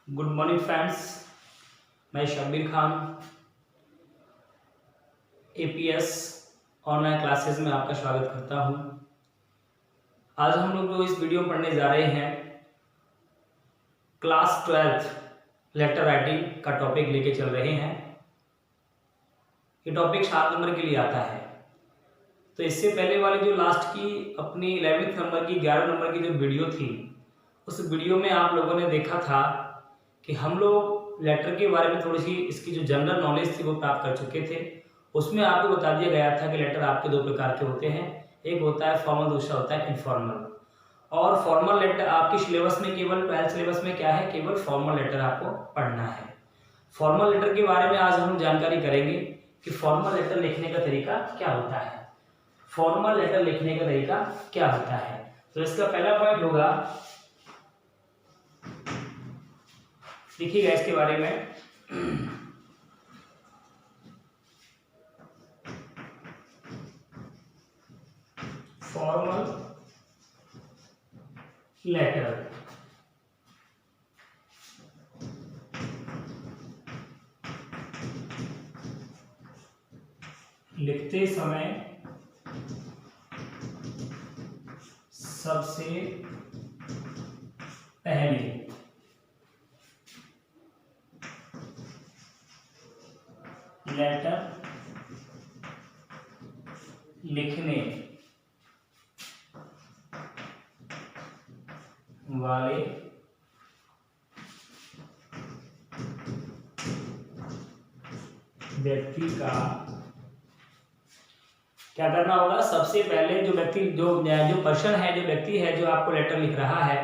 Good morning friends, मैं Shabbir Khan APS online classes में आपका स्वागत करता हूं। आज हम लोग जो इस वीडियो पढ़ने जा रहे हैं क्लास 12th लेटर राइटिंग का टॉपिक लेके चल रहे हैं। ये टॉपिक 7 नंबर के लिए आता है। तो इससे पहले वाली जो लास्ट की अपनी 11th नंबर की 11 नंबर की जो वीडियो थी, उस वीडियो में आप लोगों ने देखा था कि हम लोग लेटर के बारे में थोड़ी सी इसकी जो जनरल नॉलेज थी वो प्राप्त कर चुके थे। उसमें आपको बता दिया गया था कि लेटर आपके 2 प्रकार के होते हैं, एक होता है फॉर्मल, दूसरा होता है इनफॉर्मल। और फॉर्मल लेटर आपके सिलेबस में केवल 12th सिलेबस में क्या है, केवल फॉर्मल लेटर आपको पढ़ना है। फॉर्मल लेटर के बारे में आज हम जानकारी करेंगे कि फॉर्मल लेटर लिखने का तरीका क्या होता है। फॉर्मल लेटर लिखने का तरीका क्या होता है, तो इसका पहला पॉइंट होगा, देखिएगा इसके बारे में। फॉर्मल लेटर लिखते समय सबसे पहले लेटर लिखने वाले व्यक्ति का क्या करना होगा, सबसे पहले जो व्यक्ति जो पर्सन है, जो व्यक्ति है जो आपको लेटर लिख रहा है,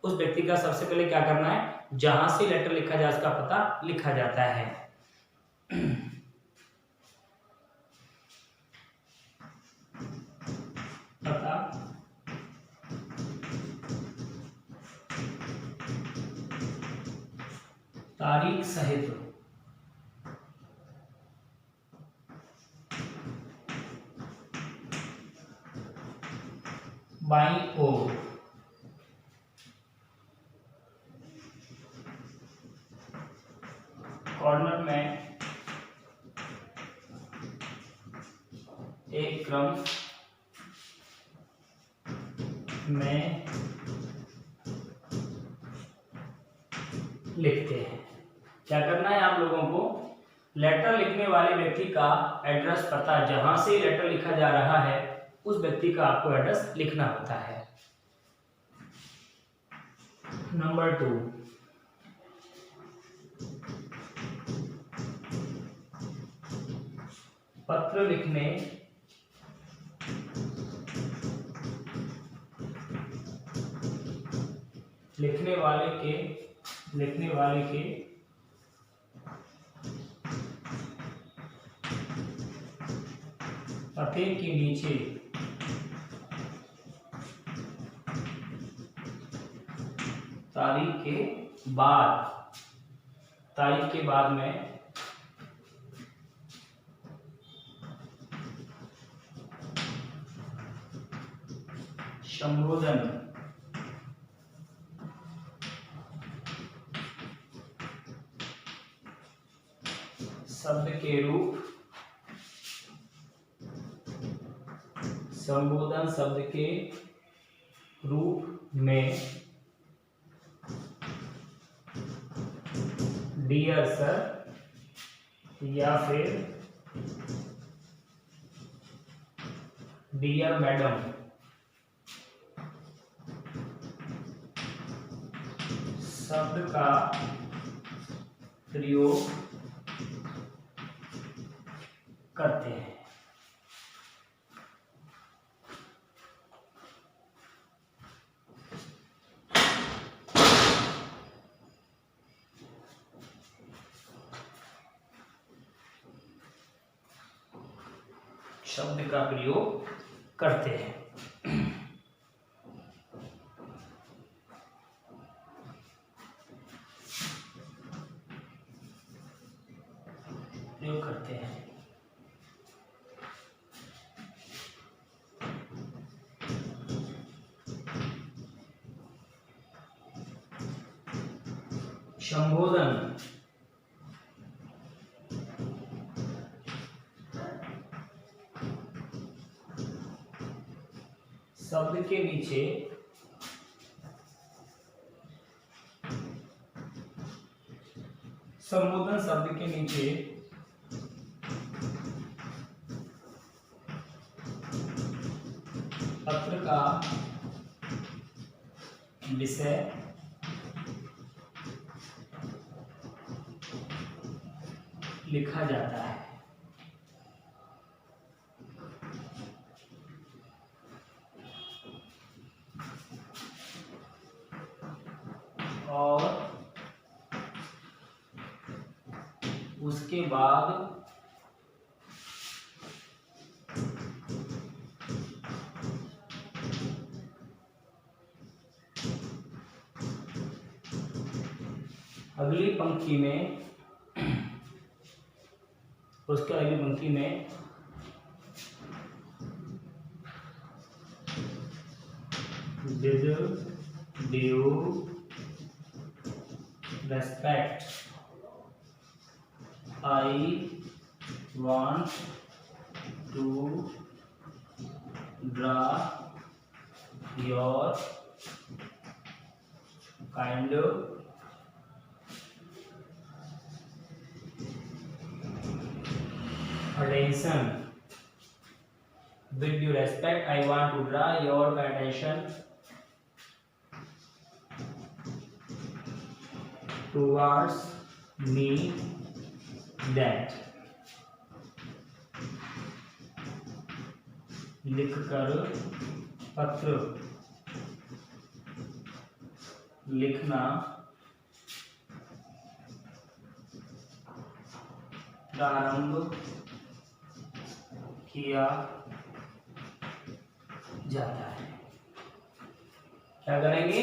उस व्यक्ति का सबसे पहले क्या करना है, जहां से लेटर लिखा जाए उसका पता लिखा जाता है। पता तारीख सहित बाईं ओर कॉर्नर में एक क्रम में लिखते हैं। क्या करना है आप लोगों को, लेटर लिखने वाले व्यक्ति का एड्रेस, पता, जहां से लेटर लिखा जा रहा है उस व्यक्ति का आपको एड्रेस लिखना होता है। नंबर 2, पत्र लिखने वाले के पते के नीचे तारीख के बाद में संबोधन शब्द के रूप, संबोधन शब्द के रूप में डियर सर या फिर डियर मैडम शब्द का प्रयोग करते हैं। शब्द का प्रयोग करते हैं। प्रयोग करते हैं। संबोधन शब्द के नीचे संबोधन शब्द के नीचे पत्र का विषय लिखा जाता है। और उसके बाद अगली पंक्ति में उसके अगली पंक्ति में with due respect I want to draw your kind attention. With due respect, I want to draw your attention towards me that लिखकर पत्र लिखना प्रारंभ किया जाता है। क्या करेंगे,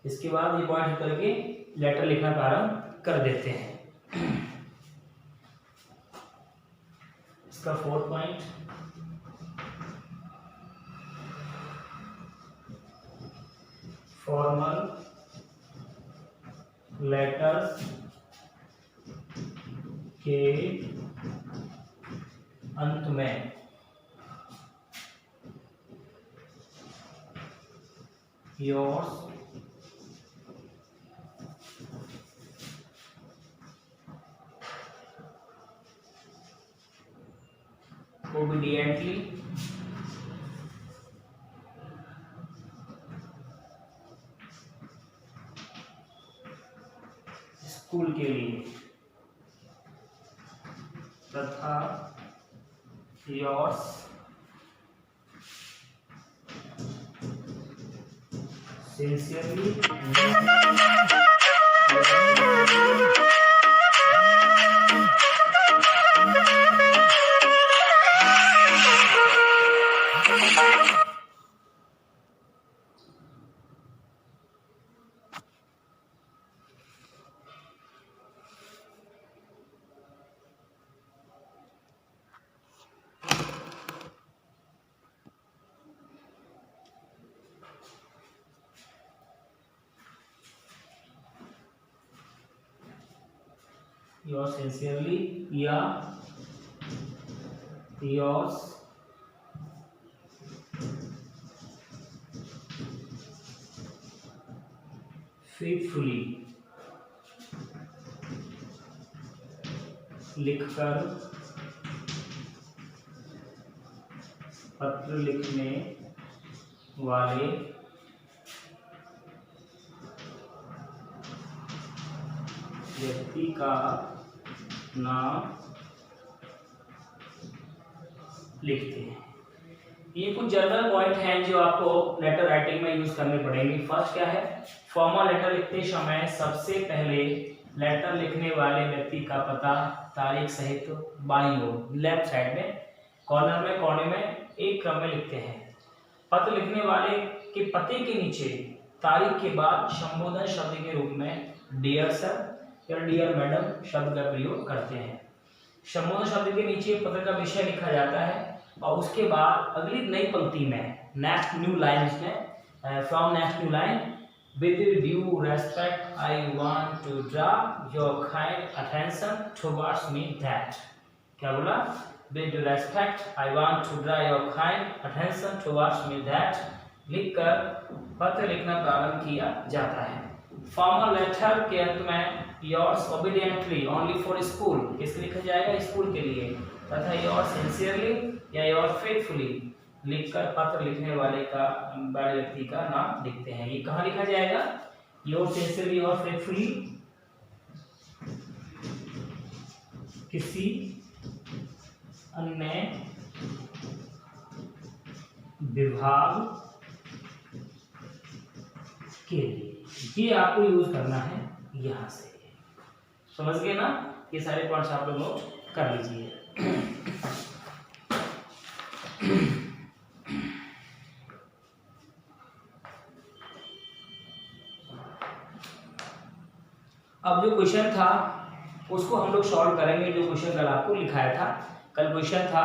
इसके बाद ये पॉइंट करके लेटर लिखना प्रारंभ कर देते हैं। इसका 4th पॉइंट, फॉर्मल लेटर्स के अंत में योर्स ओबीडिएंटली स्कूल के लिए तथा योर्स सिंसियरली yours sincerely या yours faithfully लिखकर पत्र लिखने वाले व्यक्ति का नाम लिखते हैं। ये कुछ जनरल पॉइंट हैं जो आपको लेटर राइटिंग में यूज करने पड़ेंगे। फर्स्ट क्या है, फॉर्मल लेटर लिखते समय सबसे पहले लेटर लिखने वाले व्यक्ति का पता तारीख सहित बाईं ओर लेफ्ट साइड में कॉर्नर में कोने में एक क्रम में लिखते हैं। पत्र लिखने वाले के पते के नीचे तारीख के बाद संबोधन शब्द के रूप में डियर सर या डियर मैडम शब्द का प्रयोग करते हैं। संबोधन शब्द के नीचे पत्र का विषय लिखा जाता है और उसके बाद अगली नई पंक्ति में नेक्स्ट न्यू लाइन, इसमें from next new line With due respect, I want to draw your kind attention towards me that. क्या बोला? With due respect, I want to draw your kind attention towards me that. लिखकर पत्र लिखना प्रारंभ किया जाता है। फॉर्मल लेटर के अंत में yours obediently only for school किसके लिखा जाएगा? स्कूल के लिए। तथा yours sincerely या yours faithfully लिखकर पत्र लिखने वाले व्यक्ति का नाम लिखते हैं। ये कहाँ लिखा जाएगा? योर सिंसियरली और फेथफुली किसी अन्य विभाग के लिए, ये आपको यूज करना है यहां से। समझ गए ना? ये सारे पॉइंट्स आप लोग नोट कर लीजिए। अब जो क्वेश्चन था उसको हम लोग सॉल्व करेंगे। जो क्वेश्चन कल आपको लिखाया था, कल क्वेश्चन था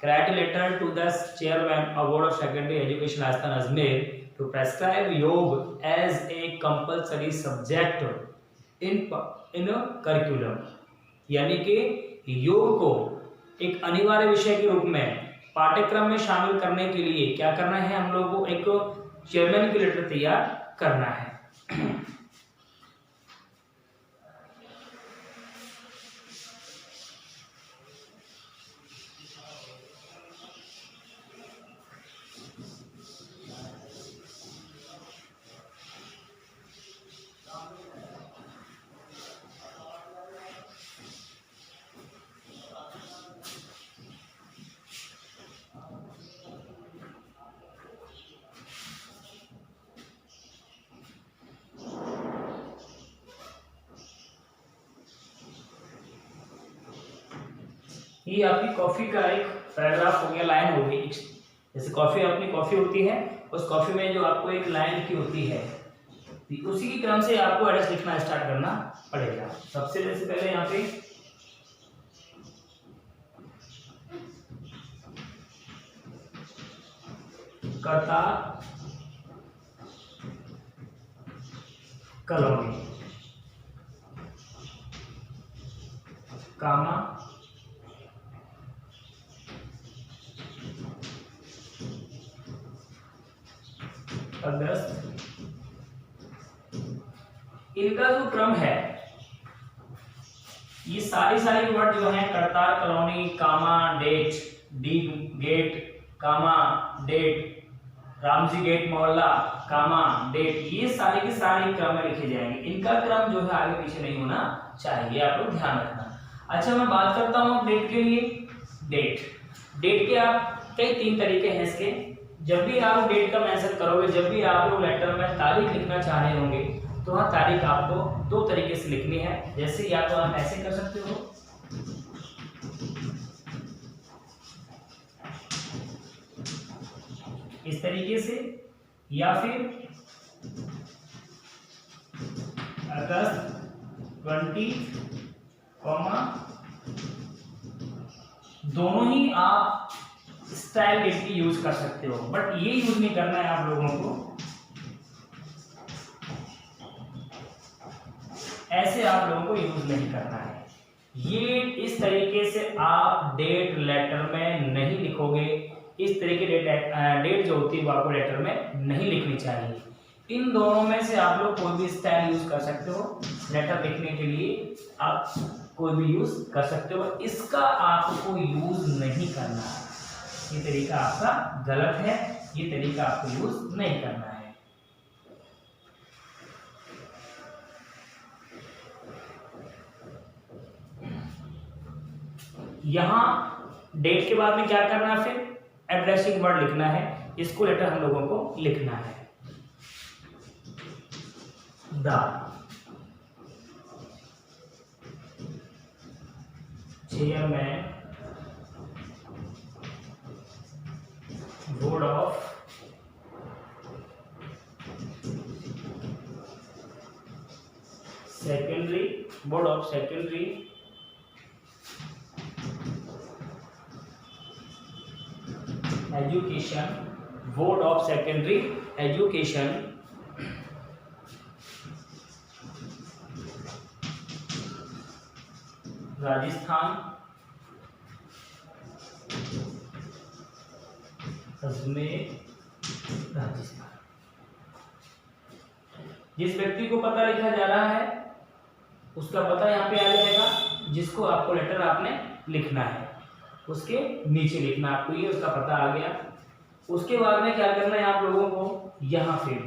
write letter to the chairman of board of secondary education Rajasthan Ajmer to prescribe yoga as a compulsory subject in curriculum, यानी कि योग को एक अनिवार्य विषय के रूप में पाठ्यक्रम में शामिल करने के लिए क्या करना है? हम लोगों को एक चेयरमैन की लेटर तैयार करना है। ये आपकी कॉफी का एक पैराग्राफ हो गया, लाइन हो गई। जैसे कॉफी अपनी कॉफी होती है, उस कॉफी में जो आपको एक लाइन लिखी होती है, उसी की क्रम से आपको एड्रेस लिखना स्टार्ट करना पड़ेगा। सबसे जैसे पहले यहाँ पे कतार कॉलोनी कामा अगस्त, इनका जो क्रम है, ये सारी वर्ड जो है करतार कॉलोनी कामा डेट डी गेट कामा डेट रामजी गेट मोहल्ला कामा डेट, ये सारे के सारे क्रम में लिखे जाएंगे। इनका क्रम जो है आगे पीछे नहीं होना चाहिए, आप लोग ध्यान रखना। अच्छा, मैं बात करता हूँ डेट के लिए। डेट के आप कई 3 तरीके हैं इसके। जब भी आप डेट का मेंशन करोगे, जब भी आप लोग लेटर में तारीख लिखना चाह रहे होंगे, तो वहाँ तारीख आपको 2 तरीके से लिखनी है। जैसे या तो आप ऐसे कर सकते हो, इस तरीके से, या फिर अगस्त 20, दोनों ही आप स्टाइल डेट की यूज कर सकते हो, बट ये यूज नहीं करना है आप लोगों को। ऐसे आप लोगों को यूज नहीं करना है। ये इस तरीके से आप डेट लेटर में नहीं लिखोगे। इस तरीके डेट जो होती है वो आपको लेटर में नहीं लिखनी चाहिए। इन दोनों में से आप लोग कोई भी स्टाइल यूज कर सकते हो। लेटर लिखने के लिए आप कोई भी यूज कर सकते हो, इसका आपको यूज नहीं करना है। ये तरीका आपका गलत है, ये तरीका आपको यूज नहीं करना है। यहां डेट के बाद में क्या करना है? फिर एड्रेसिंग वर्ड लिखना है। इसको लेटर हम लोगों को लिखना है। The chairman board of secondary education, board of secondary education Rajasthan, Ajmer, Rajasthan. जिस व्यक्ति को पता लिखा जा रहा है उसका पता यहाँ पे आ जाएगा, जिसको आपको लेटर आपने लिखना है उसके नीचे लिखना आपको, ये उसका पता आ गया। उसके बाद में क्या करना है आप लोगों को, यहाँ पे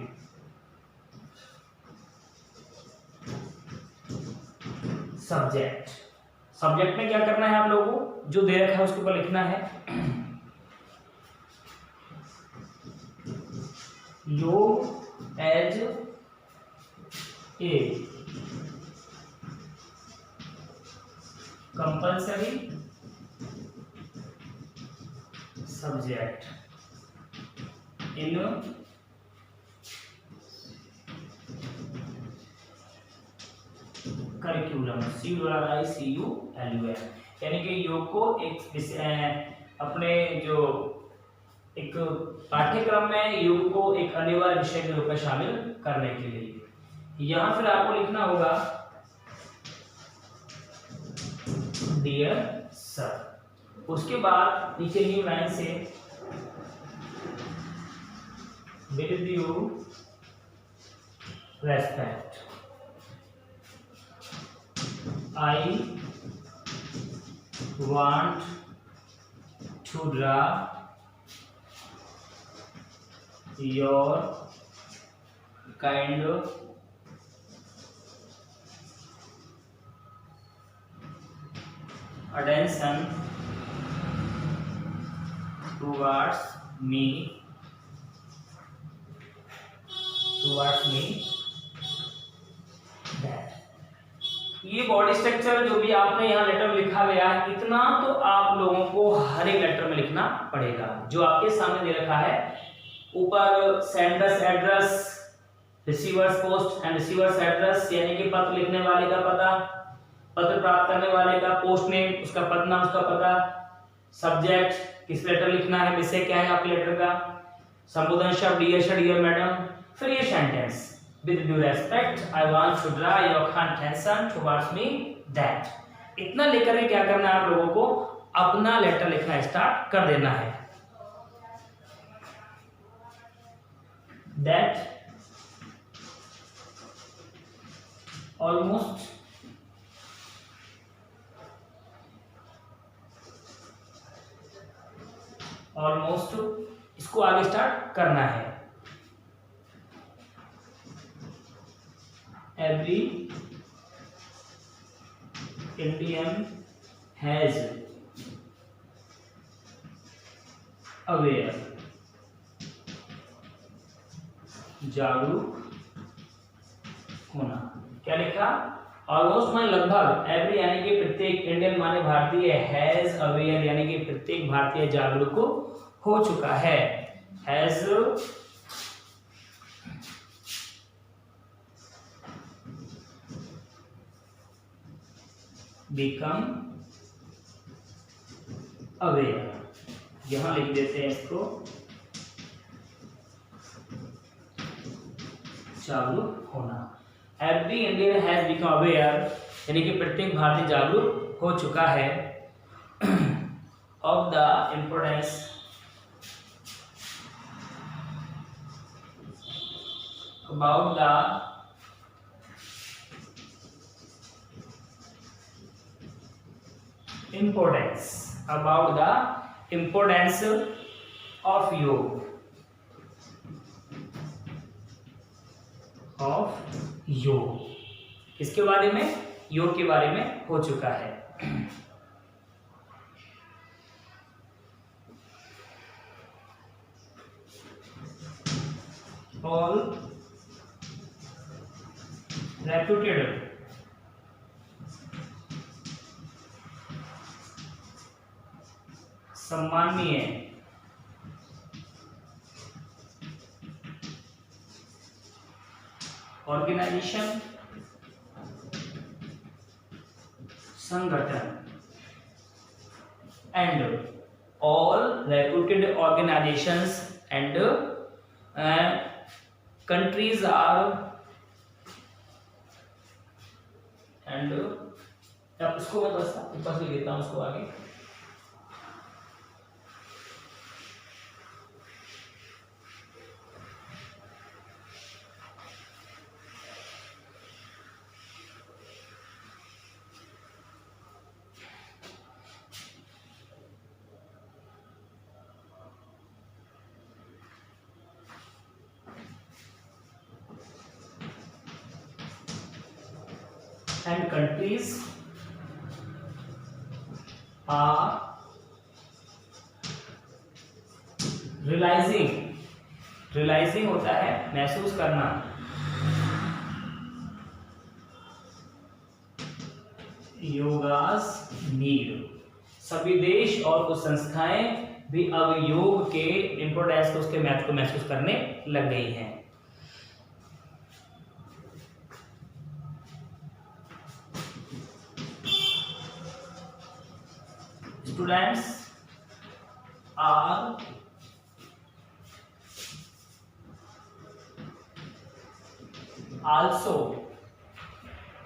सब्जेक्ट, सब्जेक्ट में क्या करना है आप लोगों को, जो दे रखा है उसके ऊपर लिखना है yoga as a compulsory subject in curriculum, CULUM, यानी कि योग को एक अपने जो एक पाठ्यक्रम में योग को एक अनिवार्य विषय के रूप में शामिल करने के लिए। यहां फिर आपको लिखना होगा डियर सर। उसके बाद नीचे न्यू लाइन से with due respect I want to draw your kind attention towards me that। ये बॉडी स्ट्रक्चर जो भी आपने यहाँ लेटर लिखा गया है, इतना तो आप लोगों को हर एक लेटर में लिखना पड़ेगा जो आपके सामने दे रखा है। ऊपर sender's address, receiver's post and receiver's address, यानी कि पत्र लिखने वाले का पता, पत्र प्राप्त करने वाले का पोस्ट नेम, उसका पता, उसका पता, सब्जेक्ट, किस लेटर लिखना है, विषय क्या है आपके लेटर का, संबोधन शब्द डियर सर, डियर मैडम, फिर ये sentence with due respect I want to draw your attention towards me that। इतना लेकर के क्या करना है आप लोगों को, अपना लेटर लिखना स्टार्ट कर देना है। that almost इसको आगे स्टार्ट करना है। Every Indian has aware, जागरूक होना। क्या लिखा, ऑलमोस्ट माने लगभग, एवरी यानी कि प्रत्येक, इंडियन माने भारतीय, हैज अवेयर यानी कि प्रत्येक भारतीय जागरूक हो चुका है, हैज become aware। यहां लिख देते हैं इसको जागरूक होना। Every Indian has become aware यानी कि प्रत्येक भारतीय जागरूक हो चुका है of the importance about the importance of योग, किसके बारे में, योग के बारे में हो चुका है। all reputed सम्माननीय ऑर्गेनाइजेशन संगठन and all reputed organisations and countries are and अब इसको मैं बस ऊपर से लेता हूँ उसको आगे। And countries are realizing होता है महसूस करना, योगास नीड। सभी देश और कुछ संस्थाएं भी अब योग के इंपोर्टेंस को, उसके महत्व को महसूस करने लग गई हैं।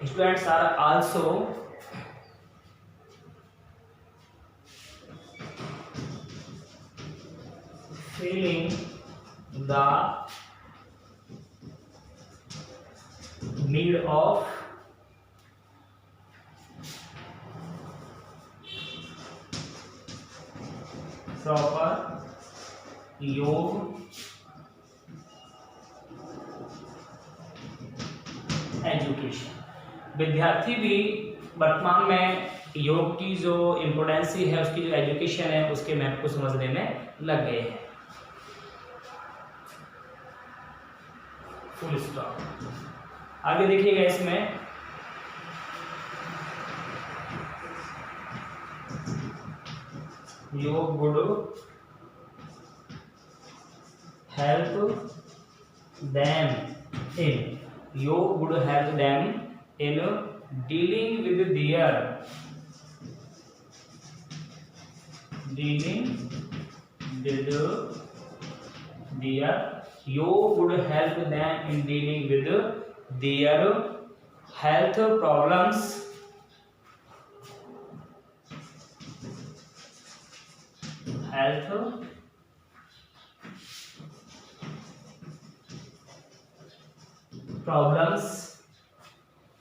Students are also feeling the need of proper योग एजुकेशन। विद्यार्थी भी वर्तमान में योग की जो इम्पोर्टेंसी है, उसकी जो एजुकेशन है, उसके महत्व को समझने में लग गए हैं। Full stop. आगे देखिएगा इसमें योग would help them in dealing with their योग would help them in dealing with their health problems,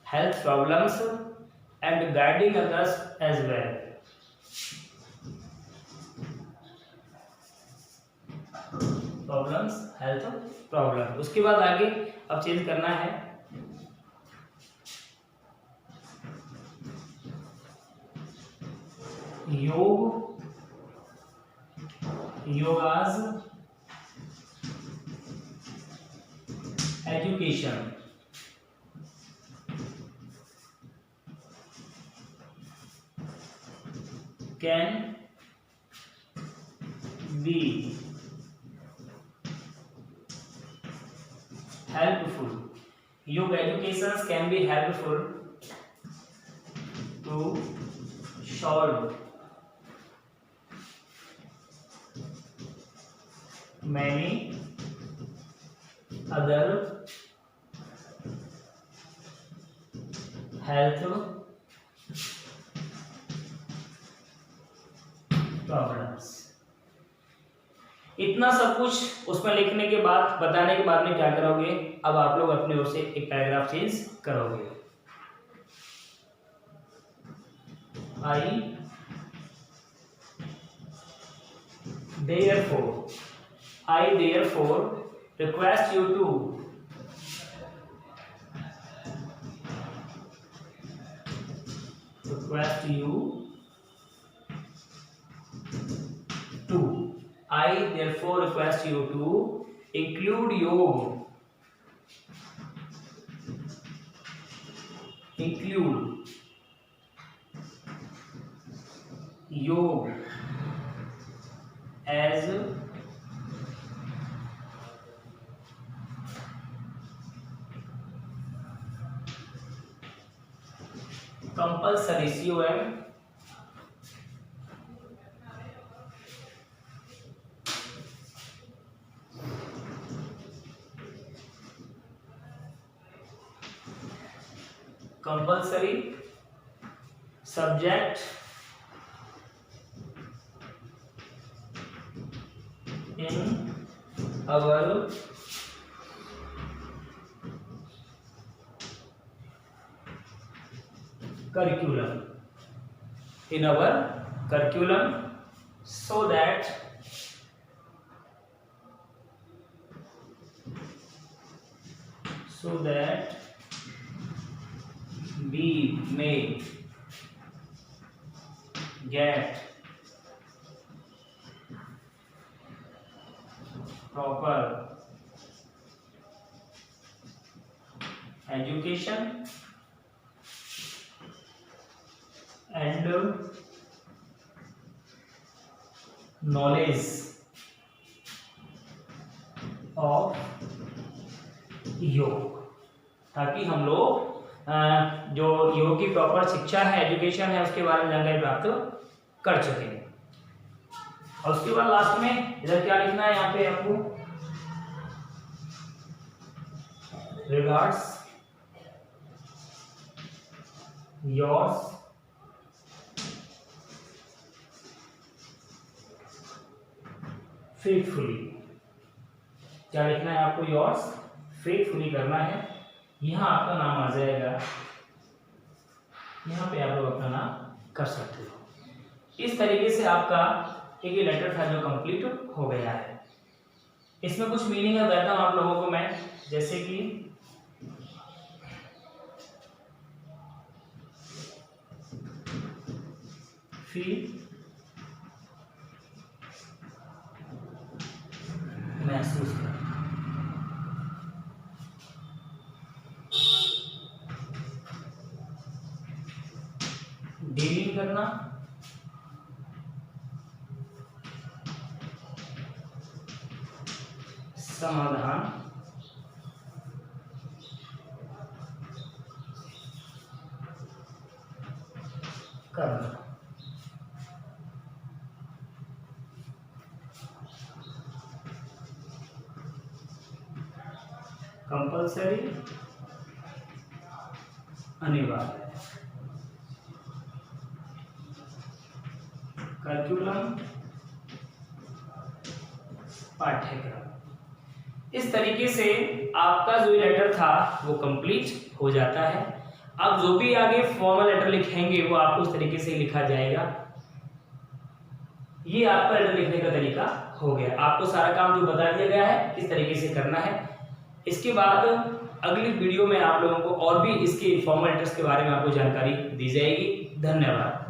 health problems and guiding others as well. Problems, health problem. उसके बाद आगे अब चेंज करना है yoga's education can be helpful. Yoga educations can be helpful to solve many other health problems. इतना सब कुछ उसमें लिखने के बाद, बताने के बाद में क्या करोगे, अब आप लोग अपने ओर से एक पैराग्राफ चेंज करोगे। I therefore request you to include योग as compulsory subject in our curriculum so that we may get proper education and knowledge of योग, ताकि हम लोग जो योग की प्रॉपर शिक्षा है, एजुकेशन है, उसके बारे में जानकारी प्राप्त कर सकें। और उसके बाद लास्ट में इधर क्या लिखना है, यहाँ पे आपको रिगार्ड्स योर्स फेथफुली, क्या लिखना है आपको, योर्स फेथफुली करना है। यहाँ आपका नाम आ जाएगा, यहाँ पे आप लोग अपना नाम कर सकते हो। इस तरीके से आपका एक ये लेटर था जो कंप्लीट हो गया है। इसमें कुछ मीनिंग बताता हूँ आप लोगों को मैं, जैसे कि फील महसूस कर, डीलिंग करना, समाधान करना। कंपल्सरी अनिवार्य, करिकुलम पाठ्यक्रम। इस तरीके से आपका जो लेटर था वो कंप्लीट हो जाता है। अब जो भी आगे फॉर्मल लेटर लिखेंगे वो आपको उस तरीके से लिखा जाएगा। ये आपका लेटर लिखने का तरीका हो गया। आपको सारा काम जो बता दिया गया है इस तरीके से करना है। इसके बाद अगली वीडियो में आप लोगों को और भी इसके फॉर्मल लेटर्स के बारे में आपको जानकारी दी जाएगी। धन्यवाद।